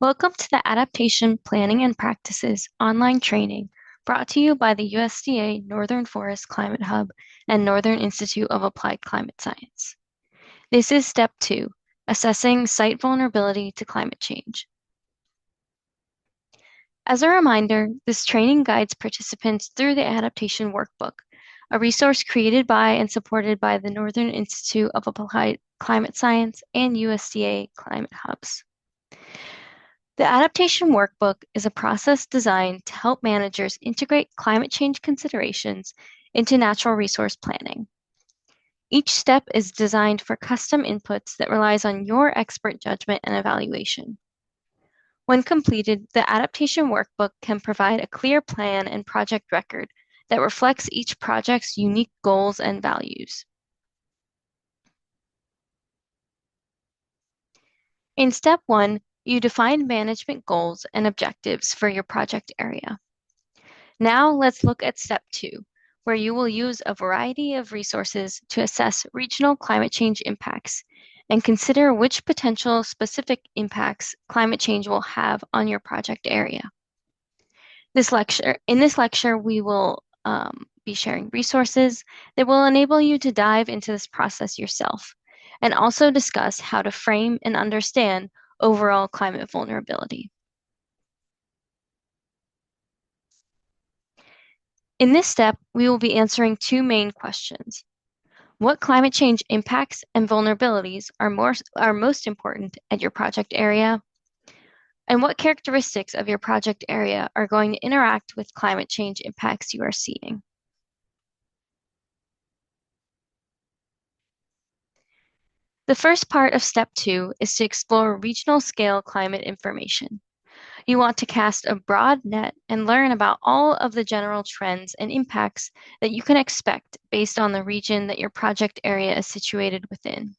Welcome to the Adaptation Planning and Practices online training brought to you by the USDA Northern Forest Climate Hub and Northern Institute of Applied Climate Science. This is step 2, assessing site vulnerability to climate change. As a reminder, this training guides participants through the Adaptation Workbook, a resource created by and supported by the Northern Institute of Applied Climate Science and USDA Climate Hubs. The Adaptation Workbook is a process designed to help managers integrate climate change considerations into natural resource planning. Each step is designed for custom inputs that relies on your expert judgment and evaluation. When completed, the Adaptation Workbook can provide a clear plan and project record that reflects each project's unique goals and values. In step 1, you define management goals and objectives for your project area. Now let's look at step 2, where you will use a variety of resources to assess regional climate change impacts and consider which potential specific impacts climate change will have on your project area. In this lecture, we will be sharing resources that will enable you to dive into this process yourself and also discuss how to frame and understand overall climate vulnerability. In this step, we will be answering two main questions. What climate change impacts and vulnerabilities are most important at your project area? And what characteristics of your project area are going to interact with climate change impacts you are seeing? The first part of step 2 is to explore regional scale climate information. You want to cast a broad net and learn about all of the general trends and impacts that you can expect based on the region that your project area is situated within.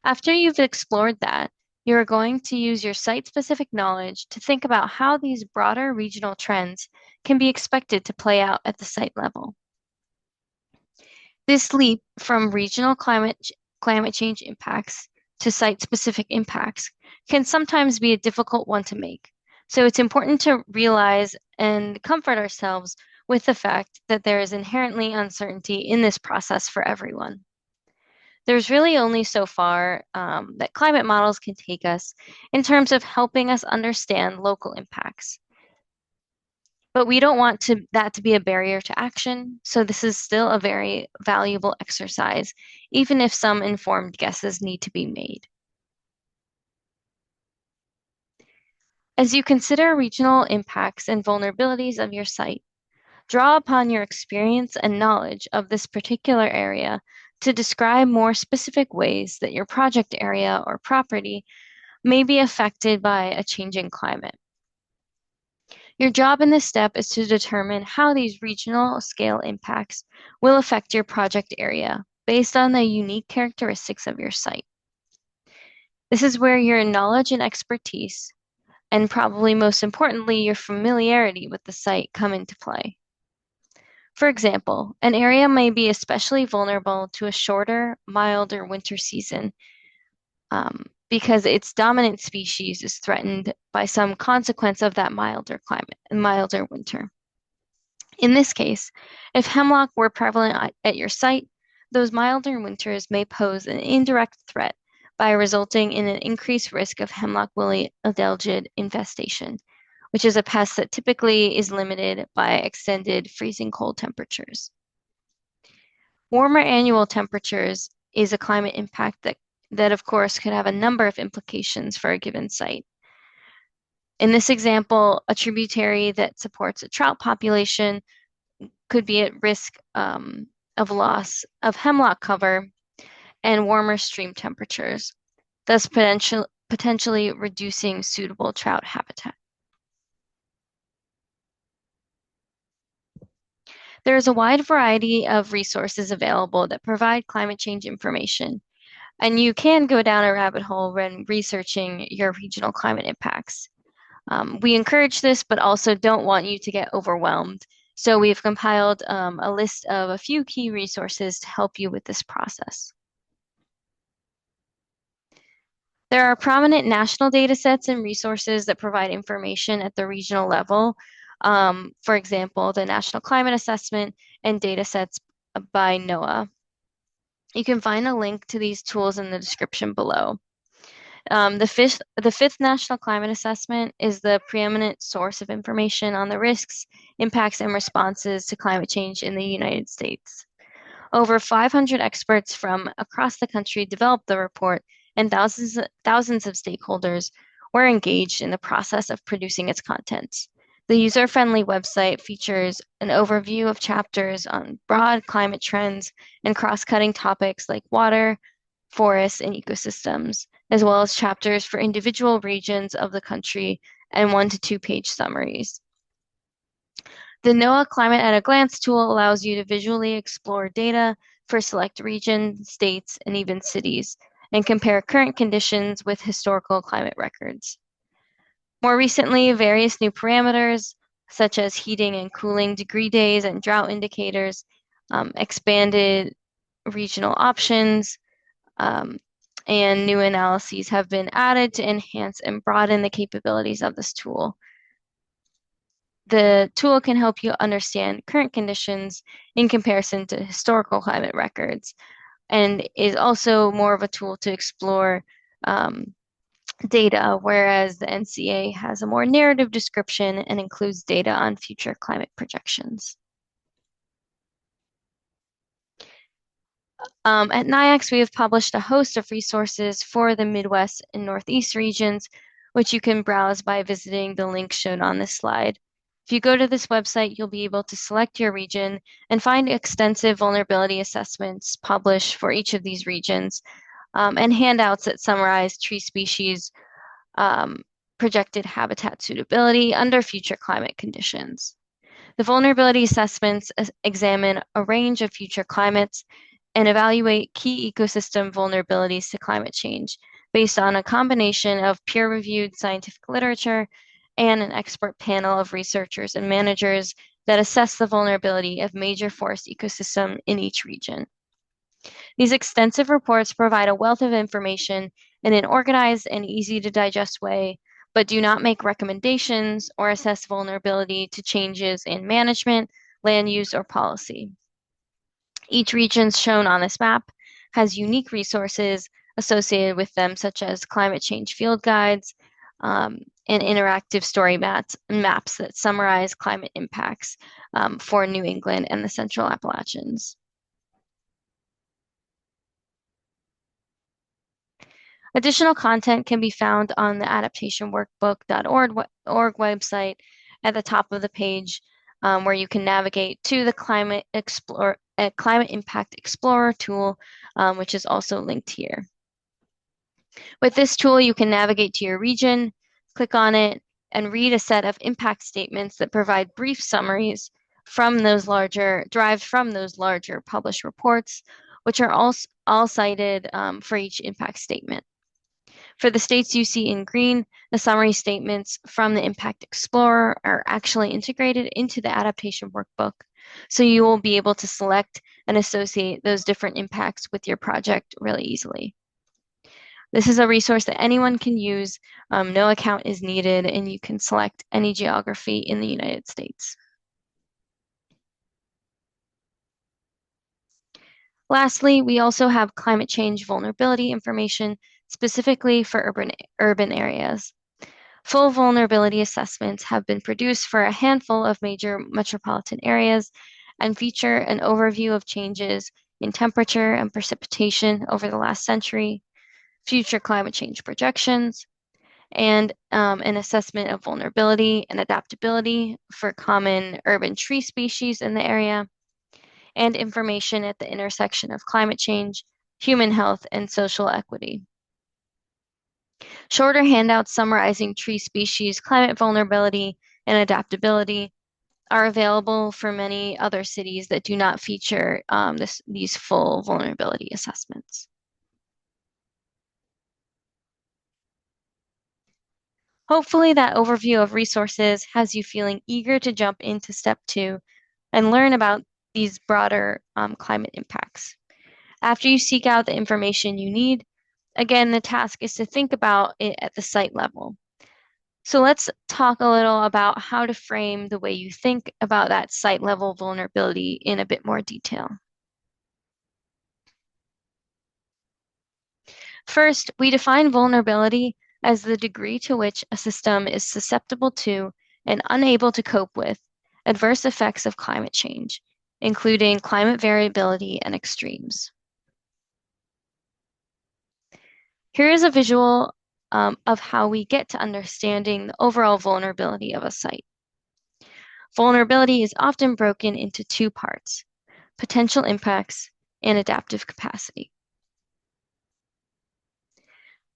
After you've explored that, you are going to use your site-specific knowledge to think about how these broader regional trends can be expected to play out at the site level. This leap from regional climate change impacts to site-specific impacts can sometimes be a difficult one to make. So it's important to realize and comfort ourselves with the fact that there is inherently uncertainty in this process for everyone. There's really only so far that climate models can take us in terms of helping us understand local impacts. But we don't want that to be a barrier to action, so this is still a very valuable exercise, even if some informed guesses need to be made. As you consider regional impacts and vulnerabilities of your site, draw upon your experience and knowledge of this particular area to describe more specific ways that your project area or property may be affected by a changing climate. Your job in this step is to determine how these regional scale impacts will affect your project area based on the unique characteristics of your site. This is where your knowledge and expertise, and probably most importantly, your familiarity with the site come into play. For example, an area may be especially vulnerable to a shorter, milder winter season because its dominant species is threatened by some consequence of that milder climate and milder winter. In this case, if hemlock were prevalent at your site, those milder winters may pose an indirect threat by resulting in an increased risk of hemlock woolly adelgid infestation, which is a pest that typically is limited by extended freezing cold temperatures. Warmer annual temperatures is a climate impact that of course could have a number of implications for a given site. In this example, a tributary that supports a trout population could be at risk of loss of hemlock cover and warmer stream temperatures, thus potentially reducing suitable trout habitat. There is a wide variety of resources available that provide climate change information, and you can go down a rabbit hole when researching your regional climate impacts. We encourage this, but also don't want you to get overwhelmed. So we've compiled a list of a few key resources to help you with this process. There are prominent national data sets and resources that provide information at the regional level. For example, the National Climate Assessment and data sets by NOAA. You can find a link to these tools in the description below. The fifth National Climate Assessment is the preeminent source of information on the risks, impacts, and responses to climate change in the United States. Over 500 experts from across the country developed the report, and thousands of stakeholders were engaged in the process of producing its contents. The user-friendly website features an overview of chapters on broad climate trends and cross-cutting topics like water, forests, and ecosystems, as well as chapters for individual regions of the country and 1 to 2 page summaries. The NOAA Climate at a Glance tool allows you to visually explore data for select regions, states, and even cities, and compare current conditions with historical climate records. More recently, various new parameters, such as heating and cooling degree days and drought indicators, expanded regional options, and new analyses have been added to enhance and broaden the capabilities of this tool. The tool can help you understand current conditions in comparison to historical climate records, and is also more of a tool to explore data, whereas the NCA has a more narrative description and includes data on future climate projections. At NIAX, we have published a host of resources for the Midwest and Northeast regions, which you can browse by visiting the link shown on this slide. If you go to this website, you'll be able to select your region and find extensive vulnerability assessments published for each of these regions, and handouts that summarize tree species, projected habitat suitability under future climate conditions. The vulnerability assessments examine a range of future climates and evaluate key ecosystem vulnerabilities to climate change based on a combination of peer-reviewed scientific literature and an expert panel of researchers and managers that assess the vulnerability of major forest ecosystem in each region. These extensive reports provide a wealth of information in an organized and easy to digest way, but do not make recommendations or assess vulnerability to changes in management, land use, or policy. Each region shown on this map has unique resources associated with them, such as climate change field guides, and interactive story maps that summarize climate impacts for New England and the Central Appalachians. Additional content can be found on the adaptationworkbook.org website at the top of the page, where you can navigate to the Climate Impact Explorer tool, which is also linked here. With this tool, you can navigate to your region, click on it, and read a set of impact statements that provide brief summaries derived from those larger published reports, which are all cited for each impact statement. For the states you see in green, the summary statements from the Impact Explorer are actually integrated into the Adaptation Workbook, so you will be able to select and associate those different impacts with your project really easily. This is a resource that anyone can use. No account is needed, and you can select any geography in the United States. Lastly, we also have climate change vulnerability information specifically for urban areas. Full vulnerability assessments have been produced for a handful of major metropolitan areas and feature an overview of changes in temperature and precipitation over the last century, future climate change projections, and an assessment of vulnerability and adaptability for common urban tree species in the area, and information at the intersection of climate change, human health, and social equity. Shorter handouts summarizing tree species, climate vulnerability, and adaptability are available for many other cities that do not feature these full vulnerability assessments. Hopefully that overview of resources has you feeling eager to jump into step 2 and learn about these broader climate impacts. After you seek out the information you need, Again, the task is to think about it at the site level. So let's talk a little about how to frame the way you think about that site level vulnerability in a bit more detail. First, we define vulnerability as the degree to which a system is susceptible to and unable to cope with adverse effects of climate change, including climate variability and extremes. Here is a visual of how we get to understanding the overall vulnerability of a site. Vulnerability is often broken into two parts: potential impacts and adaptive capacity.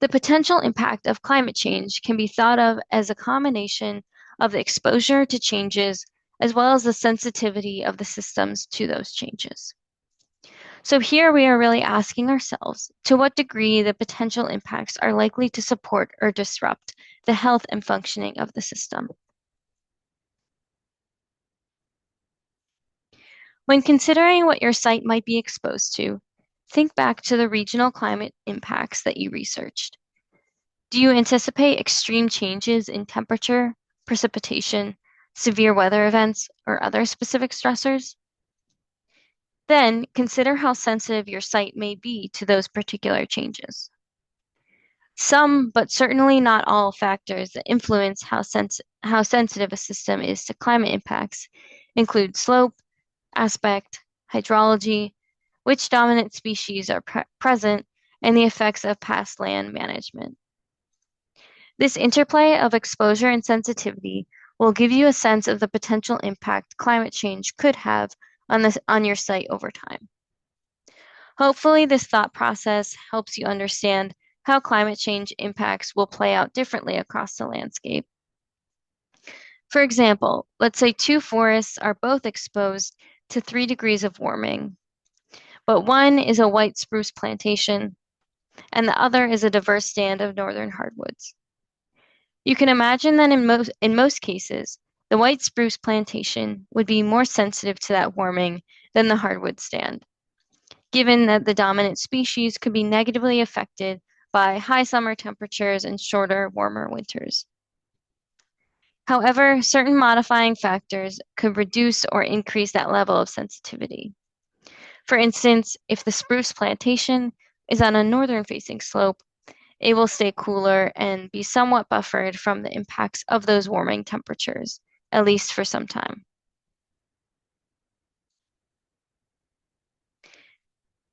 The potential impact of climate change can be thought of as a combination of the exposure to changes as well as the sensitivity of the systems to those changes. So here we are really asking ourselves to what degree the potential impacts are likely to support or disrupt the health and functioning of the system. When considering what your site might be exposed to, think back to the regional climate impacts that you researched. Do you anticipate extreme changes in temperature, precipitation, severe weather events, or other specific stressors? Then consider how sensitive your site may be to those particular changes. Some, but certainly not all, factors that influence how sensitive a system is to climate impacts include slope, aspect, hydrology, which dominant species are present, and the effects of past land management. This interplay of exposure and sensitivity will give you a sense of the potential impact climate change could have on your site over time. Hopefully, this thought process helps you understand how climate change impacts will play out differently across the landscape. For example, let's say two forests are both exposed to 3 degrees of warming, but one is a white spruce plantation and the other is a diverse stand of northern hardwoods. You can imagine that in most cases, the white spruce plantation would be more sensitive to that warming than the hardwood stand, given that the dominant species could be negatively affected by high summer temperatures and shorter, warmer winters. However, certain modifying factors could reduce or increase that level of sensitivity. For instance, if the spruce plantation is on a northern-facing slope, it will stay cooler and be somewhat buffered from the impacts of those warming temperatures, at least for some time.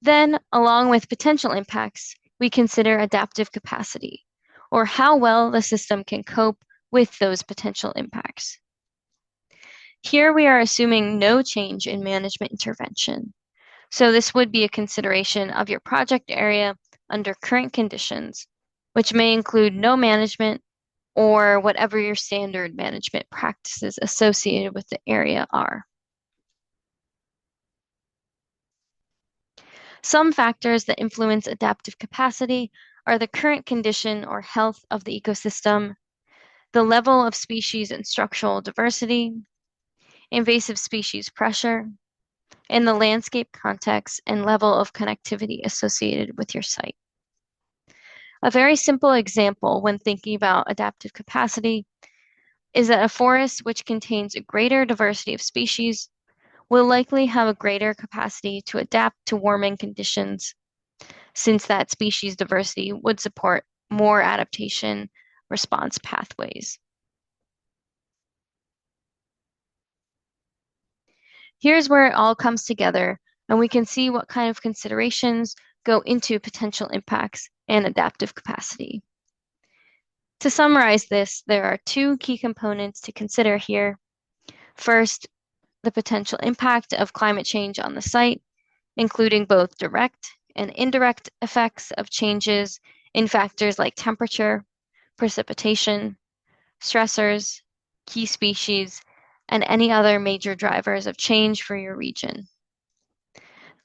Then, along with potential impacts, we consider adaptive capacity, or how well the system can cope with those potential impacts. Here we are assuming no change in management intervention. So this would be a consideration of your project area under current conditions, which may include no management or whatever your standard management practices associated with the area are. Some factors that influence adaptive capacity are the current condition or health of the ecosystem, the level of species and structural diversity, invasive species pressure, and the landscape context and level of connectivity associated with your site. A very simple example when thinking about adaptive capacity is that a forest which contains a greater diversity of species will likely have a greater capacity to adapt to warming conditions, since that species diversity would support more adaptation response pathways. Here's where it all comes together, and we can see what kind of considerations go into potential impacts and adaptive capacity. To summarize this, there are two key components to consider here. First, the potential impact of climate change on the site, including both direct and indirect effects of changes in factors like temperature, precipitation, stressors, key species, and any other major drivers of change for your region.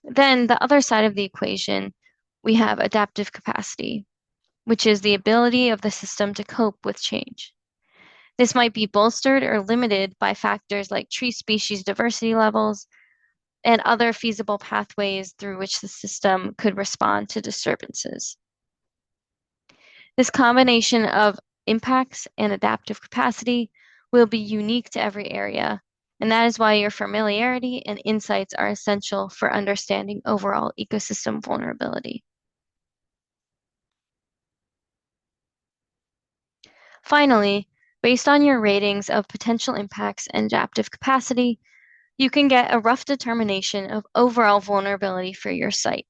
Then the other side of the equation, we have adaptive capacity, which is the ability of the system to cope with change. This might be bolstered or limited by factors like tree species diversity levels and other feasible pathways through which the system could respond to disturbances. This combination of impacts and adaptive capacity will be unique to every area, and that is why your familiarity and insights are essential for understanding overall ecosystem vulnerability. Finally, based on your ratings of potential impacts and adaptive capacity, you can get a rough determination of overall vulnerability for your site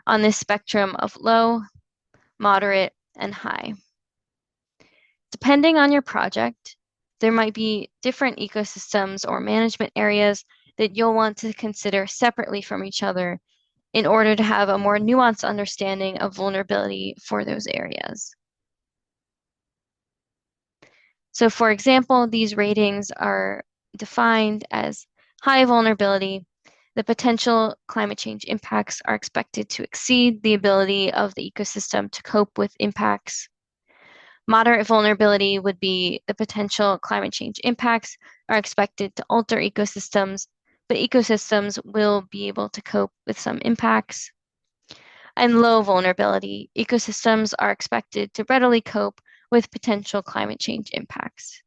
on this spectrum of low, moderate, and high. Depending on your project, there might be different ecosystems or management areas that you'll want to consider separately from each other in order to have a more nuanced understanding of vulnerability for those areas. So for example, these ratings are defined as high vulnerability. The potential climate change impacts are expected to exceed the ability of the ecosystem to cope with impacts. Moderate vulnerability would be the potential climate change impacts are expected to alter ecosystems, but ecosystems will be able to cope with some impacts. And low vulnerability, ecosystems are expected to readily cope with potential climate change impacts.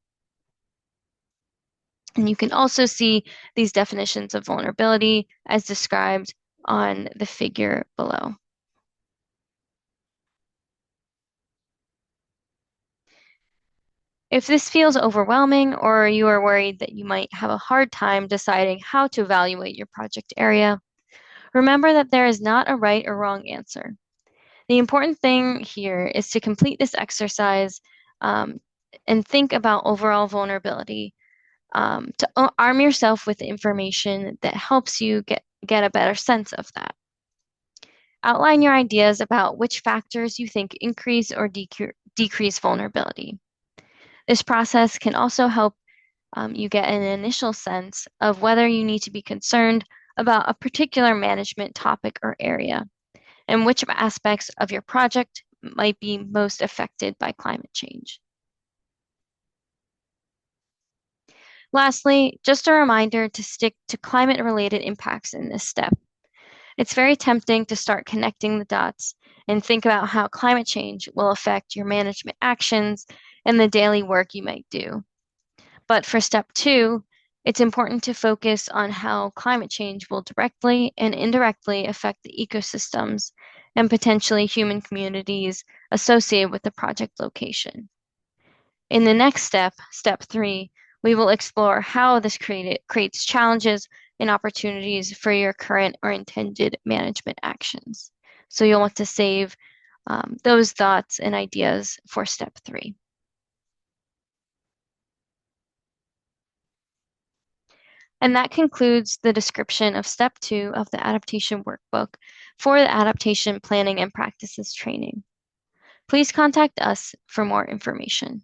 And you can also see these definitions of vulnerability as described on the figure below. If this feels overwhelming or you are worried that you might have a hard time deciding how to evaluate your project area, remember that there is not a right or wrong answer. The important thing here is to complete this exercise and think about overall vulnerability to arm yourself with information that helps you get a better sense of that. Outline your ideas about which factors you think increase or decrease vulnerability. This process can also help you get an initial sense of whether you need to be concerned about a particular management topic or area, and which aspects of your project might be most affected by climate change. Lastly, just a reminder to stick to climate-related impacts in this step. It's very tempting to start connecting the dots and think about how climate change will affect your management actions and the daily work you might do. But for step 2, it's important to focus on how climate change will directly and indirectly affect the ecosystems and potentially human communities associated with the project location. In the next step, step 3, we will explore how this creates challenges and opportunities for your current or intended management actions. So you'll want to save those thoughts and ideas for step 3. And that concludes the description of step 2 of the Adaptation Workbook for the Adaptation Planning and Practices training. Please contact us for more information.